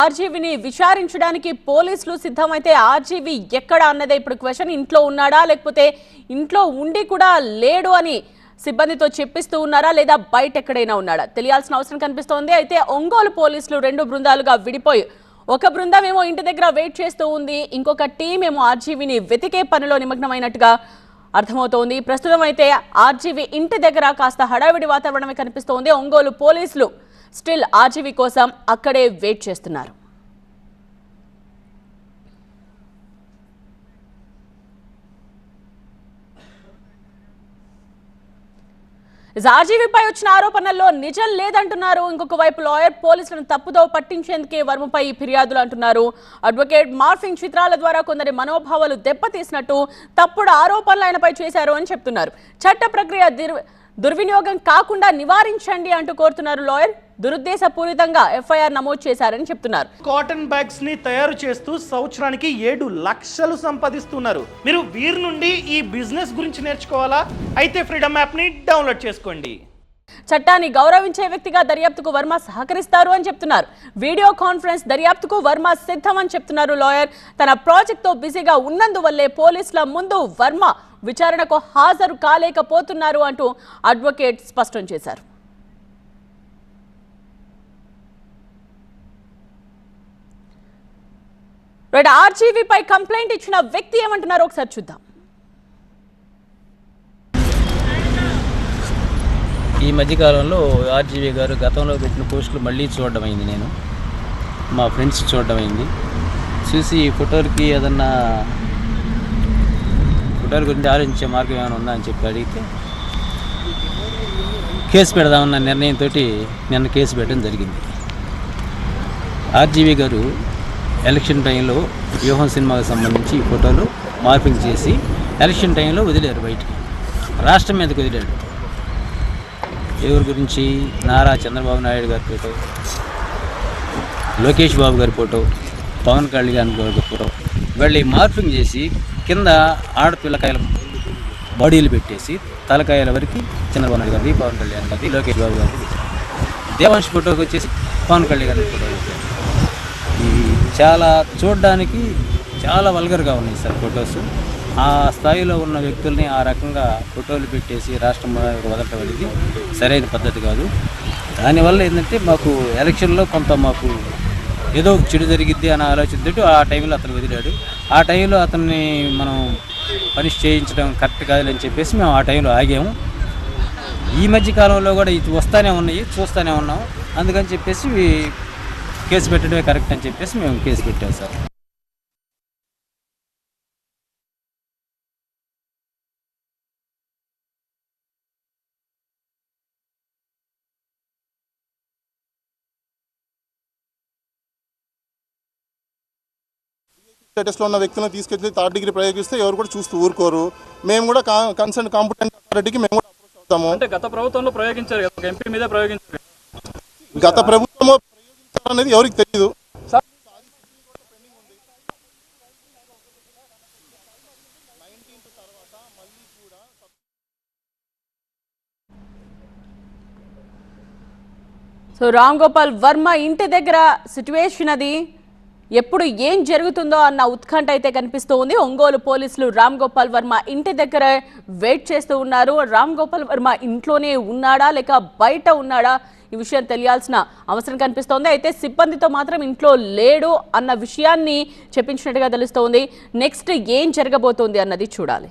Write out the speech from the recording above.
ఆర్జీవిని విచారించడానికి పోలీసులు సిద్ధమైతే ఆర్జీవి ఎక్కడ అన్నదే ఇప్పుడు క్వశ్చన్. ఇంట్లో ఉన్నాడా లేకపోతే ఇంట్లో ఉండి కూడా లేడు అని సిబ్బందితో చెప్పిస్తూ ఉన్నారా లేదా బయట ఎక్కడైనా ఉన్నాడా తెలియాల్సిన అవసరం కనిపిస్తోంది. అయితే ఒంగోలు పోలీసులు 2 బృందాలుగా విడిపోయి ఒక బృందం ఏమో ఇంటి దగ్గర వెయిట్ చేస్తూ ఉంది, ఇంకొక టీం ఏమో ఆర్జీవిని వెతికే పనిలో నిమగ్నమైనట్టుగా అర్థమవుతోంది. ప్రస్తుతం అయితే ఆర్జీవి ఇంటి దగ్గర కాస్త హడావిడి వాతావరణమే కనిపిస్తోంది. ఒంగోలు పోలీసులు స్టిల్ ఆర్జీవి కోసం అక్కడే వెయిట్ చేస్తున్నారు. ఆర్జీవీపై వచ్చిన ఆరోపణల్లో నిజం లేదంటున్నారు. ఇంకొక వైపు లాయర్ పోలీసులను తప్పుదో పట్టించేందుకే వర్మపై ఫిర్యాదులు అంటున్నారు. అడ్వకేట్ మార్ఫింగ్ చిత్రాల ద్వారా కొందరి మనోభావాలు దెబ్బతీసినట్టు తప్పుడు ఆరోపణలు ఆయనపై చేశారు అని చెప్తున్నారు. చట్ట ప్రక్రియ దుర్వినియోగం కాకుండా నివారించండి అంటూ కోరుతున్నారు లాయర్. దురుద్దేశపూరితంగా ఎఫ్ఐఆర్ నమోదు చేశారని చెప్తున్నారు. కాటన్ బ్యాగ్స్ ని తయారు చేస్తూ సంవత్సరానికి 7 లక్షలు సంపాదిస్తున్నారు. మీరు వీరి నుండి ఈ బిజినెస్ గురించి నేర్చుకోవాలా? అయితే ఫ్రీడమ్ యాప్ ని డౌన్లోడ్ చేసుకోండి. చట్టాన్ని గౌరవించే వ్యక్తిగా దర్యాప్తుకు వర్మ సహకరిస్తారు అని చెప్తున్నారు. వీడియో కాన్ఫరెన్స్ దర్యాప్తుకు వర్మ సిద్ధం అని చెప్తున్నారు లాయర్. తన ప్రాజెక్ట్ తో బిజీగా ఉన్నందువల్లే పోలీసుల ముందు వర్మ విచారణకు హాజరు కాలేకపోతున్నారు అంటూ అడ్వకేట్ స్పష్టం చేశారు. ఆర్జీవీపై కంప్లైంట్ ఇచ్చిన వ్యక్తి ఏమంటున్నారో ఒకసారి చూద్దాం. ఈ మధ్యకాలంలో ఆర్జీవీ గారు గతంలో పెట్టిన పోస్టులు మళ్ళీ చూడడం అయింది. నేను మా ఫ్రెండ్స్ చూడడం అయింది. చూసి ఈ ఫోటోలకి ఏదన్నా ఫోటోల గురించి ఆలోచించే మార్గం ఏమైనా ఉందా అని చెప్పి అడిగితే కేసు పెడదామన్న నిర్ణయంతో నిన్న కేసు పెట్టడం జరిగింది. ఆర్జీవీ గారు ఎలక్షన్ టైంలో వ్యూహం సినిమాకి సంబంధించి ఈ ఫోటోలు మార్పింగ్ చేసి ఎలక్షన్ టైంలో వదిలేరు, బయటికి రాష్ట్రం మీదకి వదిలాడు. ఎవరి గురించి? నారా చంద్రబాబు నాయుడు గారి ఫోటో, లోకేష్ బాబు గారి ఫోటో, పవన్ కళ్యాణ్ గారి ఫోటో వెళ్ళి మార్పింగ్ చేసి కింద ఆడపిల్లకాయల బాడీలు పెట్టేసి తలకాయల వరకు చంద్రబాబు నాయుడు గారిది, పవన్ కళ్యాణ్ గారిది, లోకేష్ బాబు గారిది, దేవాంశ్ ఫోటోకి వచ్చేసి పవన్ కళ్యాణ్ గారి ఫోటో పెట్టారు. ఇవి చాలా చూడడానికి చాలా వల్గర్గా ఉన్నాయి సార్ ఫొటోస్. ఆ స్థాయిలో ఉన్న వ్యక్తుల్ని ఆ రకంగా ఫోటోలు పెట్టేసి రాష్ట్రం వదలటం అనేది సరైన పద్ధతి కాదు. దానివల్ల ఏంటంటే మాకు ఎలక్షన్లో కొంత మాకు ఏదో చెడు జరిగిద్ది అనే ఆలోచనతో ఆ టైంలో అతను వదిలాడు. ఆ టైంలో అతన్ని మనం పనిష్ చేయించడం కరెక్ట్ కాదని చెప్పేసి మేము ఆ టైంలో ఆగాము. ఈ మధ్య కాలంలో కూడా ఇది వస్తూనే ఉన్నాయి, చూస్తూనే ఉన్నాం. అందుకని చెప్పేసి కేసు పెట్టడమే కరెక్ట్ అని చెప్పేసి మేము కేసు పెట్టాం సార్. స్టేటస్లో ఉన్న వ్యక్తులను తీసుకెళ్ళి థర్డ్ డిగ్రీ ప్రయోగిస్తే ఎవరు కూడా చూస్తూ ఊరుకోరు. మేము కూడా కన్సర్న్ కాంపిటెంట్ అథారిటీకి మేము కూడా అప్రోచ్ అవుతాము. అంటే గత ప్రభుత్వంలో ప్రయోగించారు, ఎంపీ మీద ప్రయోగించారు. గత ప్రభుత్వంలో ప్రయోగించారనేది ఎవరికి తెలియదు. సో రామ్ గోపాల్ వర్మ ఇంటి దగ్గర సిచ్యువేషన్ అది ఎప్పుడు ఏం జరుగుతుందో అన్న ఉత్కంఠ అయితే కనిపిస్తూ ఉంది. ఒంగోలు పోలీసులు రామ్ గోపాల్ వర్మ ఇంటి దగ్గర వెయిట్ చేస్తూ ఉన్నారు. రామ్ గోపాల్ వర్మ ఇంట్లోనే ఉన్నాడా లేక బయట ఉన్నాడా ఈ విషయం తెలియాల్సిన అవసరం కనిపిస్తోంది. అయితే సిబ్బందితో మాత్రం ఇంట్లో లేడు అన్న విషయాన్ని చెప్పించినట్టుగా తెలుస్తోంది. నెక్స్ట్ ఏం జరగబోతోంది అన్నది చూడాలి.